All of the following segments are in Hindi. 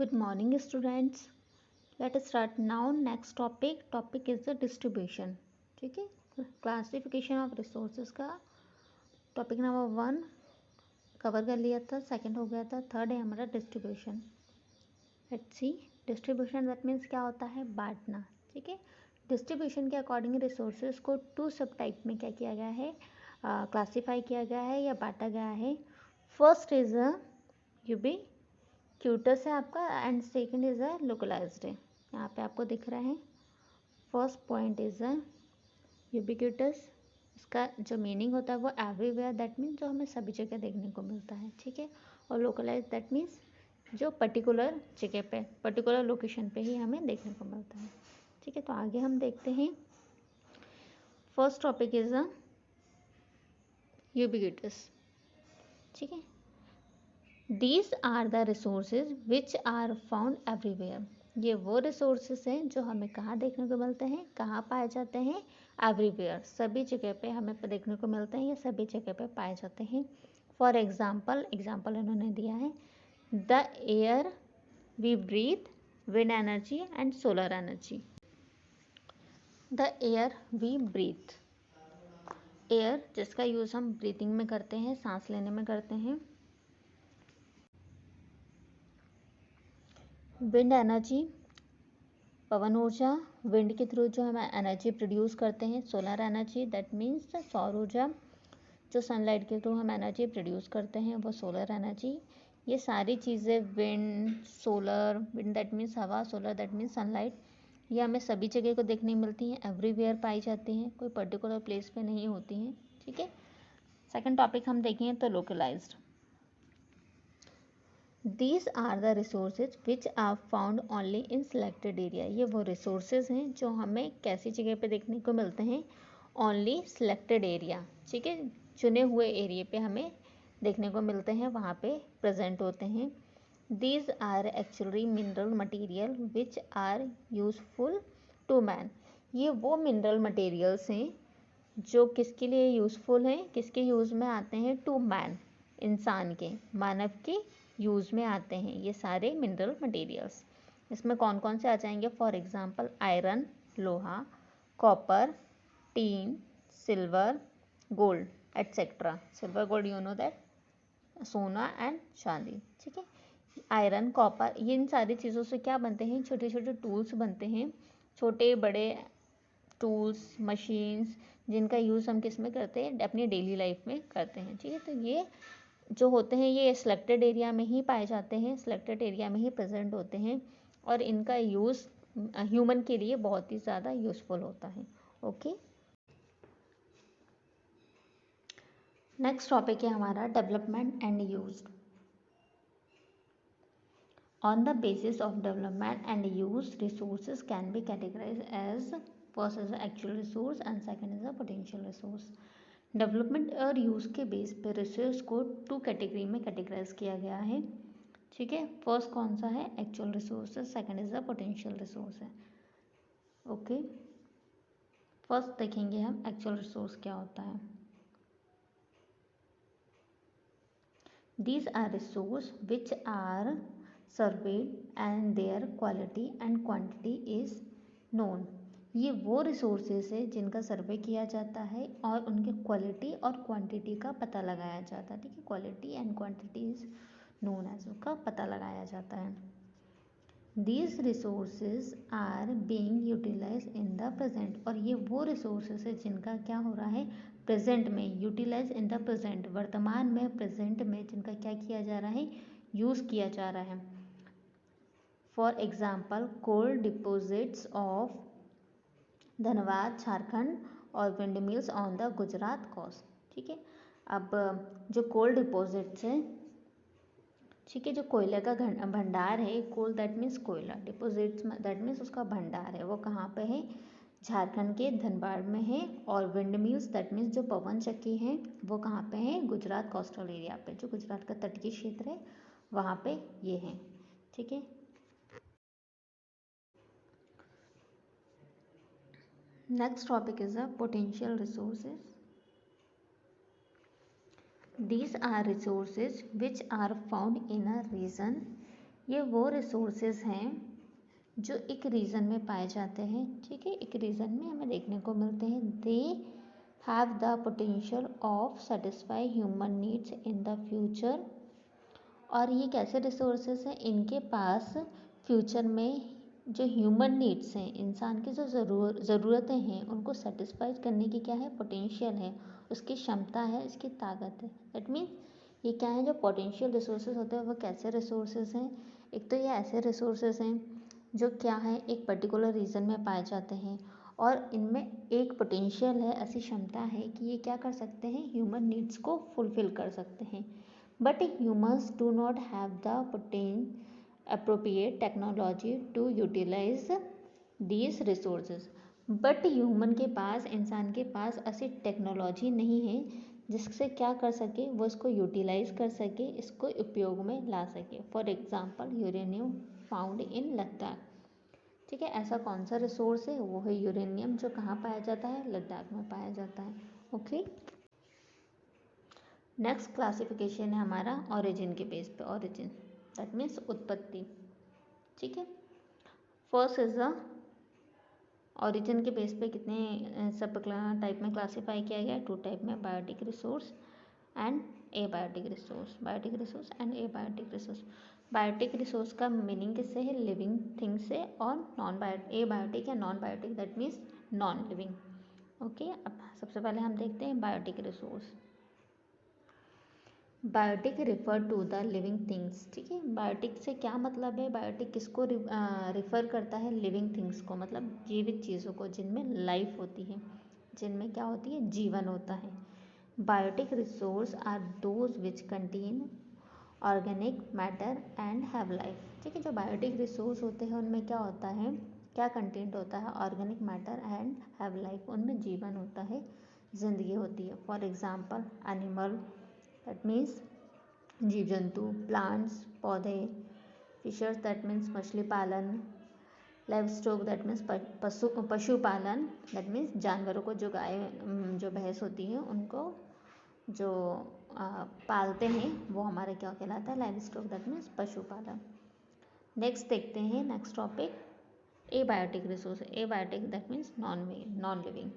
Good morning, students. Let us start now. Next topic is the distribution. ठीक है, क्लासिफिकेशन ऑफ रिसोर्सेज का टॉपिक नंबर 1 कवर कर लिया था, सेकंड हो गया था, थर्ड है हमारा distribution. Let's see distribution. That means क्या होता है, बांटना. ठीक है, डिस्ट्रीब्यूशन के अकॉर्डिंग रिसोर्सेज को 2 सब टाइप में क्या किया गया है, क्लासीफाई किया गया है या बांटा गया है. फर्स्ट इज यूबिक्यूटस है आपका, एंड सेकंड इज लोकलाइज्ड है. यहाँ पे आपको दिख रहा है. First point is ubiquitous. इसका जो मीनिंग होता है वो एवरीवेयर, दैट मीन्स जो हमें सभी जगह देखने को मिलता है. ठीक है, और लोकलाइज दैट मीन्स जो पर्टिकुलर जगह पे, पर्टिकुलर लोकेशन पे ही हमें देखने को मिलता है. ठीक है, तो आगे हम देखते हैं. First topic is ubiquitous. ठीक है, these are the resources which are found everywhere. ये वो रिसोर्सेज हैं जो हमें कहाँ देखने को मिलते हैं, कहाँ पाए जाते हैं, एवरीवेयर, सभी जगह पे हमें देखने को मिलते हैं, ये सभी जगह पे पाए जाते हैं. फॉर एग्जाम्पल इन्होंने दिया है, the air we breathe, wind energy and solar energy. The air we breathe, air जिसका यूज़ हम ब्रीथिंग में करते हैं, सांस लेने में करते हैं. विंड एनर्जी, पवन ऊर्जा, विंड के थ्रू जो हम एनर्जी प्रोड्यूस करते हैं. सोलर एनर्जी दैट मीन्स सौर ऊर्जा, जो सनलाइट के थ्रू हम एनर्जी प्रोड्यूस करते हैं वो सोलर एनर्जी. ये सारी चीज़ें wind, solar, wind that means हवा, सोलर दैट मीन्स सनलाइट, ये हमें सभी जगह को देखने मिलती हैं, एवरीवेयर पाई जाती हैं, कोई पर्टिकुलर प्लेस पे नहीं होती हैं. ठीक है, सेकंड टॉपिक हम देखें तो localised. These are the resources which are found only in selected area. ये वो resources हैं जो हमें कैसी जगह पे देखने को मिलते हैं, only selected area. ठीक है, चुने हुए एरिया पे हमें देखने को मिलते हैं, वहाँ पे प्रेजेंट होते हैं. These are actually mineral material which are useful to man. ये वो mineral materials हैं जो किसके लिए यूज़फुल हैं, किसके यूज़ में आते हैं, टू मैन, इंसान के, मानव के यूज़ में आते हैं ये सारे मिनरल मटेरियल्स. इसमें कौन कौन से आ जाएंगे, फॉर एग्जांपल आयरन, लोहा, copper, tin, silver, gold etcetera. Silver, gold you know that, सोना एंड चांदी. ठीक है, आयरन, कॉपर, ये इन सारी चीज़ों से क्या बनते हैं, छोटे छोटे टूल्स बनते हैं, छोटे बड़े टूल्स, मशीन्स, जिनका यूज़ हम किस में करते हैं, अपनी डेली लाइफ में करते हैं. ठीक है, तो ये जो होते हैं ये सिलेक्टेड एरिया में ही पाए जाते हैं, सिलेक्टेड एरिया में ही प्रेजेंट होते हैं, और इनका यूज़ ह्यूमन के लिए बहुत ही ज़्यादा यूज़फुल होता है. ओके, नेक्स्ट टॉपिक है हमारा development and use. On the basis of development and use, resources can be categorized as first is the actual resource and second is the potential resource. Development और यूज़ के बेस पे रिसोर्स को 2 कैटेगरी में कैटेगराइज किया गया है. ठीक है, फर्स्ट कौन सा है, एक्चुअल रिसोर्स है, second is the potential resource है. ओके, फर्स्ट देखेंगे हम एक्चुअल रिसोर्स क्या होता है. These are resources which are surveyed and their quality and quantity is known. ये वो रिसोर्सेज है जिनका सर्वे किया जाता है और उनके क्वालिटी और क्वांटिटी का पता लगाया जाता है. ठीक है, quality and quantity is known as, उसका पता लगाया जाता है. These resources are being utilized in the present. और ये वो रिसोर्सेज है जिनका क्या हो रहा है, प्रेजेंट में, यूटिलाइज इन द प्रेजेंट, वर्तमान में, प्रेजेंट में जिनका क्या किया जा रहा है, यूज़ किया जा रहा है. For example coal deposits of Dhanbad Jharkhand और wind mills on the Gujarat coast. ठीक है, अब जो कोल डिपोजिट्स है, ठीक है, जो कोयले का भंडार है, कोल दैट मीन्स कोयला, डिपोजिट्स दैट मीन्स उसका भंडार है, वो कहाँ पे है, झारखंड के धनबाद में है. और विंड मिल्स दैट मीन्स जो पवन चक्की हैं वो कहाँ पे हैं, गुजरात कोस्टल एरिया पे, जो गुजरात का तटीय क्षेत्र है वहाँ पे ये हैं. ठीक है, next topic is the potential resources. These are resources which are found in a region ये वो रिसोर्सेज हैं जो एक रीजन में पाए जाते हैं, ठीक है, एक रीजन में हमें देखने को मिलते हैं। They have the potential of satisfy human needs in the future. और ये कैसे रिसोर्सेज हैं, इनके पास फ्यूचर में जो ह्यूमन नीड्स हैं, इंसान की जो ज़रूरतें हैं, उनको सेटिस्फाई करने की क्या है, पोटेंशियल है, उसकी क्षमता है, इसकी ताकत है। दैट मीन्स ये क्या है, जो पोटेंशियल रिसोर्सेज होते हैं वो कैसे रिसोर्सेज हैं। एक तो ये ऐसे रिसोर्सेज हैं जो क्या है, एक पर्टिकुलर रीजन में पाए जाते हैं और इनमें एक पोटेंशियल है, ऐसी क्षमता है कि ये क्या कर सकते हैं, ह्यूमन नीड्स को फुलफिल कर सकते हैं। But humans do not have the appropriate technology to utilize these resources। But human के पास, इंसान के पास ऐसी टेक्नोलॉजी नहीं है जिससे क्या कर सके, वो इसको यूटिलाइज कर सके, इसको उपयोग में ला सके। For example uranium found in Ladakh, ठीक है, ऐसा कौन सा रिसोर्स है, वो है यूरेनियम, जो कहाँ पाया जाता है, लद्दाख में पाया जाता है। ओके, नेक्स्ट क्लासिफिकेशन है हमारा ओरिजिन के बेस पे, ओरिजिन दैट मीन्स उत्पत्ति, ठीक है। फर्स्ट इज द ओरिजिन के बेस पे कितने सब टाइप में क्लासीफाई किया गया है, 2 टाइप में, biotic resource and abiotic resource, biotic resource and abiotic resource. Biotic resource का मीनिंग किससे है, लिविंग थिंग से, और नॉन बायोटिक, एबायोटिक या non biotic that means non living. Okay, अब सबसे पहले हम देखते हैं biotic resource. Biotic refer to the living things, ठीक है, बायोटिक से क्या मतलब है, बायोटिक किसको रिफ़र करता है, लिविंग थिंग्स को, मतलब जीवित चीज़ों को जिनमें लाइफ होती है, जिनमें क्या होती है, जीवन होता है। Biotic resource are those which contain organic matter and have life, ठीक है, जो बायोटिक रिसोर्स होते हैं उनमें क्या होता है, क्या कंटेंट होता है, organic matter and have life, उनमें जीवन होता है, जिंदगी होती है। For example animal that means जीव जंतु, प्लांट्स पौधे, फिशर्स दैट मीन्स मछली पालन, लाइव स्टॉक दैट मीन्स पशुपालन दैट मीन्स जानवरों को, जो गाय जो भैंस होती है उनको जो पालते हैं वो हमारे क्या कहलाता है, लाइव स्टॉक दैट मीन्स पशुपालन। नेक्स्ट देखते हैं, next topic abiotic resource. Abiotic that means non living,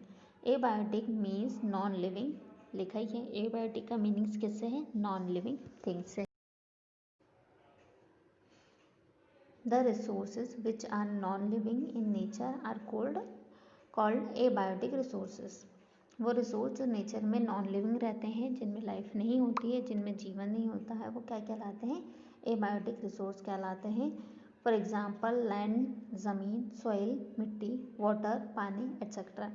abiotic means non living, लिखा ही है, एबायोटिक का मीनिंग्स किससे है, नॉन लिविंग थिंग्स से। The resources which are non living in nature are called abiotic resources. वो रिसोर्स जो नेचर में नॉन लिविंग रहते हैं, जिनमें लाइफ नहीं होती है, जिनमें जीवन नहीं होता है, वो क्या कहलाते हैं, एबायोटिक रिसोर्स कहलाते हैं। फॉर एग्जाम्पल लैंड, ज़मीन, सॉइल, मिट्टी, वाटर, पानी एट्सेट्रा,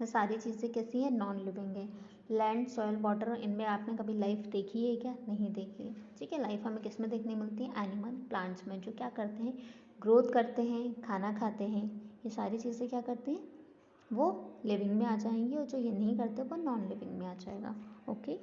ये सारी चीज़ें कैसी हैं, नॉन लिविंग है। लैंड, सॉइल, वाटर, इनमें आपने कभी लाइफ देखी है क्या, नहीं देखी है, ठीक है। लाइफ हमें किस में देखने मिलती है, एनिमल, प्लांट्स में, जो क्या करते हैं, ग्रोथ करते हैं, खाना खाते हैं, ये सारी चीज़ें क्या करती हैं, वो लिविंग में आ जाएंगी, और जो ये नहीं करते वो नॉन लिविंग में आ जाएगा। ओके।